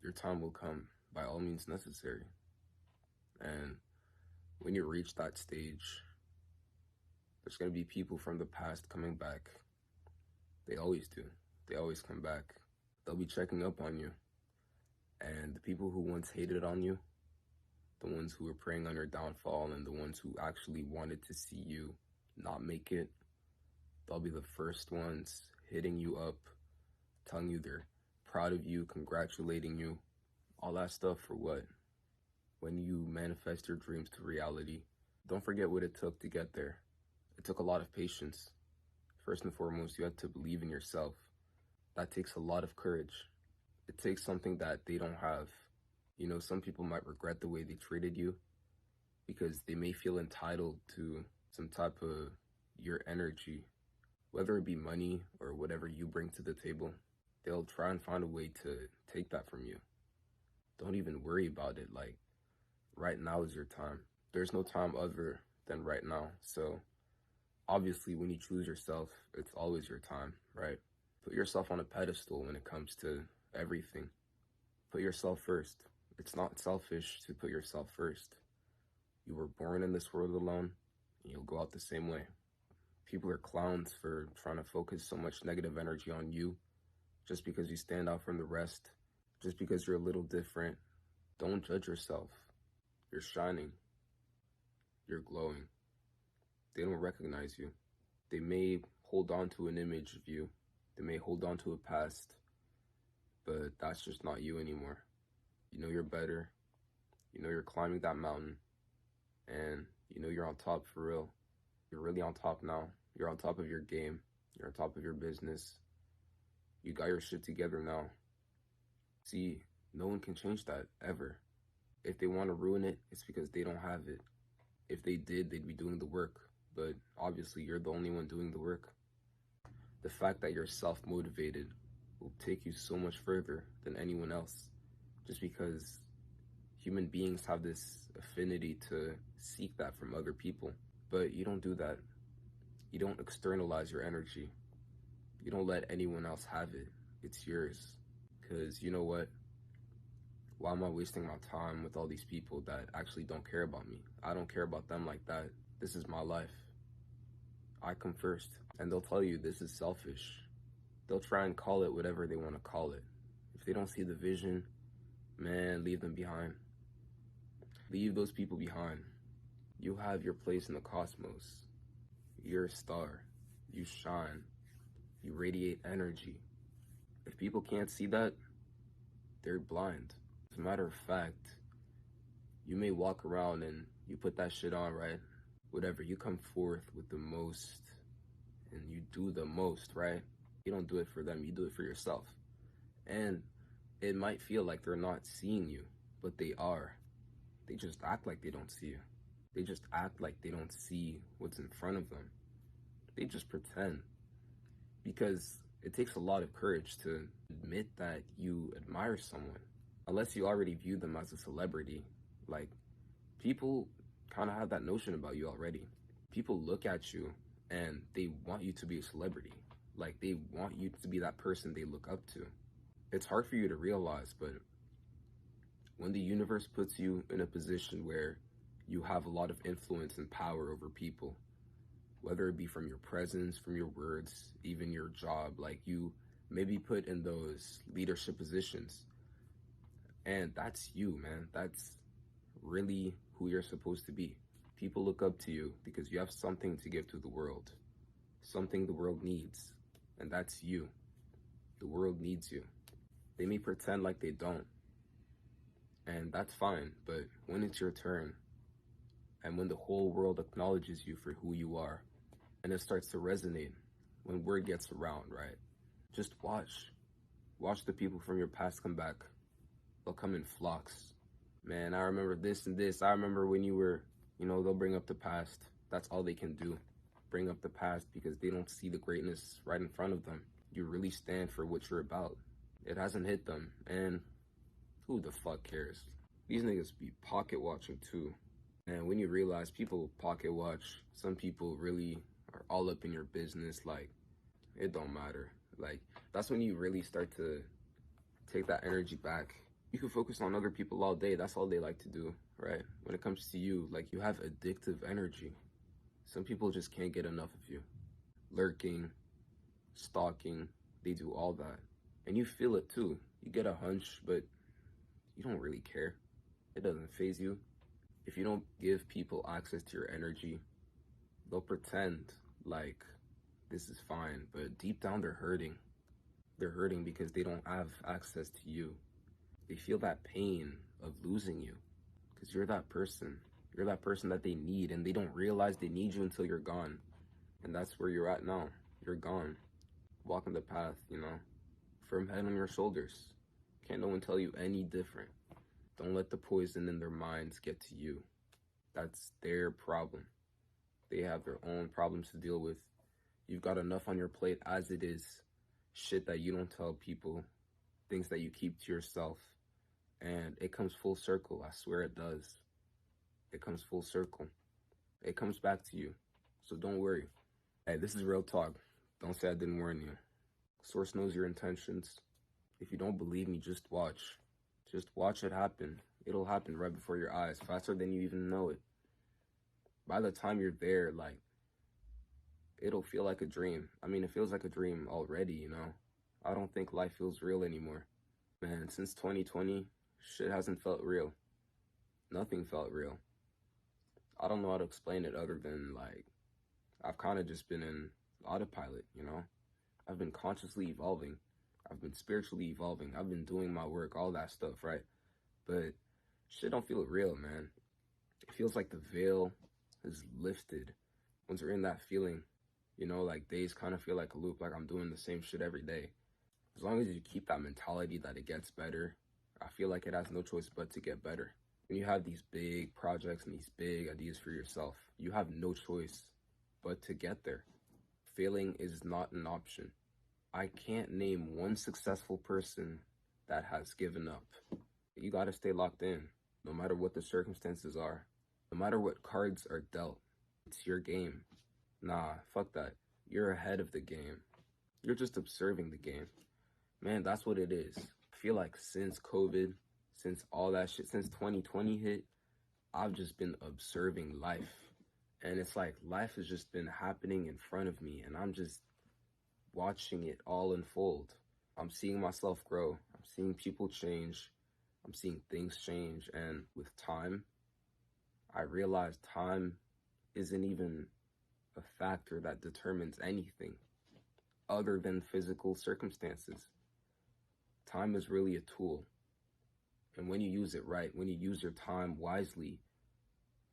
Your time will come by all means necessary. And when you reach that stage, there's going to be people from the past coming back. They always do. They always come back. They'll be checking up on you. And the people who once hated on you, the ones who were preying on your downfall, and the ones who actually wanted to see you not make it, they'll be the first ones hitting you up, telling you they're proud of you, congratulating you. All that stuff for what? When you manifest your dreams to reality, don't forget what it took to get there. It took a lot of patience. First and foremost, you have to believe in yourself. That takes a lot of courage. It takes something that they don't have. You know, some people might regret the way they treated you because they may feel entitled to some type of your energy, whether it be money or whatever you bring to the table. They'll try and find a way to take that from you. Don't even worry about it. Like, right now is your time. There's no time other than right now. So obviously when you choose yourself, it's always your time, right? Put yourself on a pedestal when it comes to everything. Put yourself first. It's not selfish to put yourself first. You were born in this world alone, and you'll go out the same way. People are clowns for trying to focus so much negative energy on you just because you stand out from the rest, just because you're a little different. Don't judge yourself. You're shining. You're glowing. They don't recognize you. They may hold on to an image of you. They may hold on to a past, but that's just not you anymore. You know you're better. You know you're climbing that mountain, and you know you're on top for real. You're really on top now. You're on top of your game. You're on top of your business. You got your shit together now. See, no one can change that, ever. If they want to ruin it, it's because they don't have it. If they did, they'd be doing the work. But obviously, you're the only one doing the work. The fact that you're self-motivated will take you so much further than anyone else. Just because human beings have this affinity to seek that from other people. But you don't do that. You don't externalize your energy. You don't let anyone else have it. It's yours. Because you know what? Why am I wasting my time with all these people that actually don't care about me? I don't care about them like that. This is my life. I come first. And they'll tell you this is selfish. They'll try and call it whatever they want to call it. If they don't see the vision, man, leave them behind. Leave those people behind. You have your place in the cosmos. You're a star. You shine. You radiate energy. If people can't see that, they're blind. As a matter of fact, you may walk around and you put that shit on, right? Whatever, you come forth with the most and you do the most, right? You don't do it for them, you do it for yourself. And it might feel like they're not seeing you, but they are. They just act like they don't see you. They just act like they don't see what's in front of them. They just pretend. Because it takes a lot of courage to admit that you admire someone. Unless you already view them as a celebrity. Like, people kind of have that notion about you already. People look at you and they want you to be a celebrity. Like, they want you to be that person they look up to. It's hard for you to realize, but when the universe puts you in a position where you have a lot of influence and power over people, whether it be from your presence, from your words, even your job, like, you may be put in those leadership positions. And that's you, man. That's really who you're supposed to be. People look up to you because you have something to give to the world, something the world needs, and that's you. The world needs you. They may pretend like they don't, and that's fine, but when it's your turn, and when the whole world acknowledges you for who you are, and it starts to resonate, when word gets around, right? Just watch. Watch the people from your past come back. They'll come in flocks. Man, I remember this and this. I remember when you were, they'll bring up the past. That's all they can do. Bring up the past because they don't see the greatness right in front of them. You really stand for what you're about. It hasn't hit them, and who the fuck cares? These niggas be pocket watching too. And when you realize people pocket watch, some people really are all up in your business, like, it don't matter. Like, that's when you really start to take that energy back. You can focus on other people all day. That's all they like to do, right? When it comes to you, like, you have addictive energy. Some people just can't get enough of you. Lurking, stalking, they do all that. And you feel it too. You get a hunch, but you don't really care. It doesn't faze you. If you don't give people access to your energy, they'll pretend like this is fine, but deep down they're hurting. They're hurting because they don't have access to you. They feel that pain of losing you because you're that person. You're that person that they need, and they don't realize they need you until you're gone. And that's where you're at now. You're gone. Walking the path, firm head on your shoulders. Can't no one tell you any different. Don't let the poison in their minds get to you. That's their problem. They have their own problems to deal with. You've got enough on your plate as it is. Shit that you don't tell people. Things that you keep to yourself. And it comes full circle. I swear it does. It comes full circle. It comes back to you. So don't worry. Hey, this is real talk. Don't say I didn't warn you. Source knows your intentions. If you don't believe me, just watch. Just watch it happen. It'll happen right before your eyes, faster than you even know it. By the time you're there, it'll feel like a dream. I mean, it feels like a dream already, I don't think life feels real anymore. Man, since 2020, shit hasn't felt real. Nothing felt real. I don't know how to explain it other than, I've kind of just been in autopilot, I've been consciously evolving. I've been spiritually evolving. I've been doing my work, all that stuff, right? But shit don't feel real, man. It feels like the veil is lifted. Once you're in that feeling, days kind of feel like a loop, like I'm doing the same shit every day. As long as you keep that mentality that it gets better, I feel like it has no choice but to get better. When you have these big projects and these big ideas for yourself, you have no choice but to get there. Failing is not an option. I can't name one successful person that has given up. You gotta stay locked in, no matter what the circumstances are. No matter what cards are dealt. It's your game. Nah, fuck that. You're ahead of the game. You're just observing the game. Man, that's what it is. I feel like since COVID, since all that shit, since 2020 hit, I've just been observing life. And it's like life has just been happening in front of me, and I'm just watching it all unfold. I'm seeing myself grow. I'm seeing people change. I'm seeing things change. And with time, I realized time isn't even a factor that determines anything other than physical circumstances. Time is really a tool. And when you use it right, when you use your time wisely,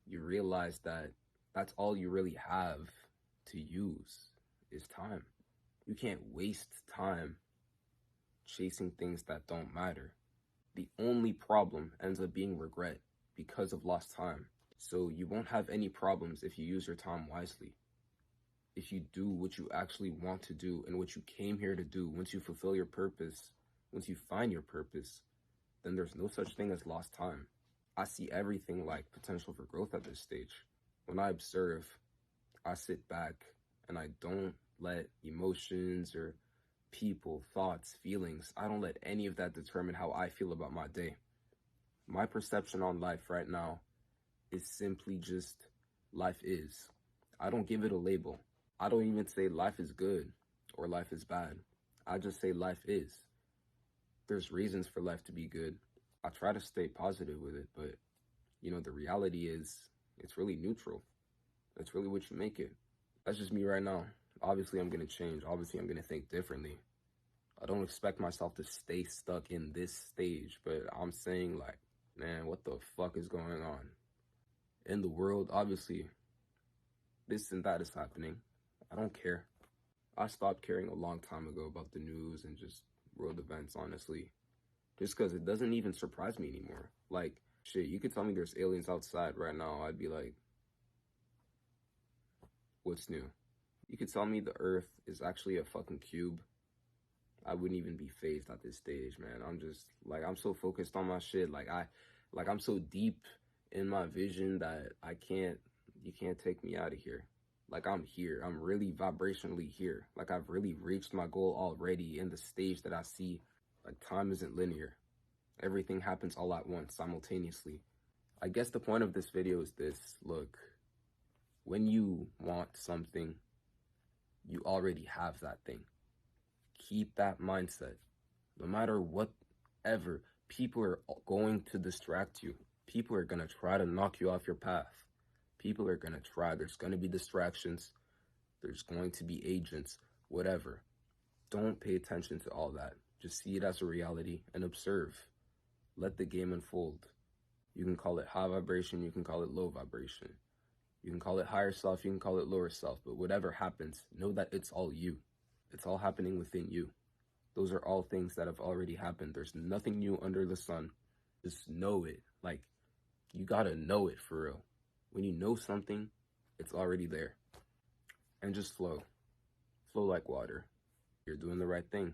you realize that that's all you really have to use is time. You can't waste time chasing things that don't matter. The only problem ends up being regret because of lost time. So you won't have any problems if you use your time wisely. If you do what you actually want to do and what you came here to do, once you fulfill your purpose, once you find your purpose, then there's no such thing as lost time. I see everything like potential for growth at this stage. When I observe, I sit back and I don't let emotions or people, thoughts, feelings, I don't let any of that determine how I feel about my day. My perception on life right now is simply just life is. I don't give it a label. I don't even say life is good or life is bad. I just say life is. There's reasons for life to be good. I try to stay positive with it, but the reality is it's really neutral. That's really what you make it. That's just me right now. Obviously, I'm going to change. Obviously, I'm going to think differently. I don't expect myself to stay stuck in this stage, but I'm saying man, what the fuck is going on? In the world, obviously, this and that is happening. I don't care. I stopped caring a long time ago about the news and just world events, honestly. Just because it doesn't even surprise me anymore. Shit, you could tell me there's aliens outside right now, I'd be like, what's new? You could tell me the Earth is actually a fucking cube, I wouldn't even be phased at this stage, man. I'm just, I'm so focused on my shit. I'm so deep in my vision that you can't take me out of here. I'm here. I'm really vibrationally here. I've really reached my goal already in the stage that I see. Like, time isn't linear. Everything happens all at once, simultaneously. I guess the point of this video is this. Look, when you want something, you already have that thing. Keep that mindset. No matter whatever, people are going to distract you. People are going to try to knock you off your path. People are going to try. There's going to be distractions. There's going to be agents, whatever. Don't pay attention to all that. Just see it as a reality and observe. Let the game unfold. You can call it high vibration, you can call it low vibration. You can call it higher self, you can call it lower self, but whatever happens, know that it's all you. It's all happening within you. Those are all things that have already happened. There's nothing new under the sun. Just know it. Like, you gotta know it for real. When you know something, it's already there. And just flow. Flow like water. You're doing the right thing.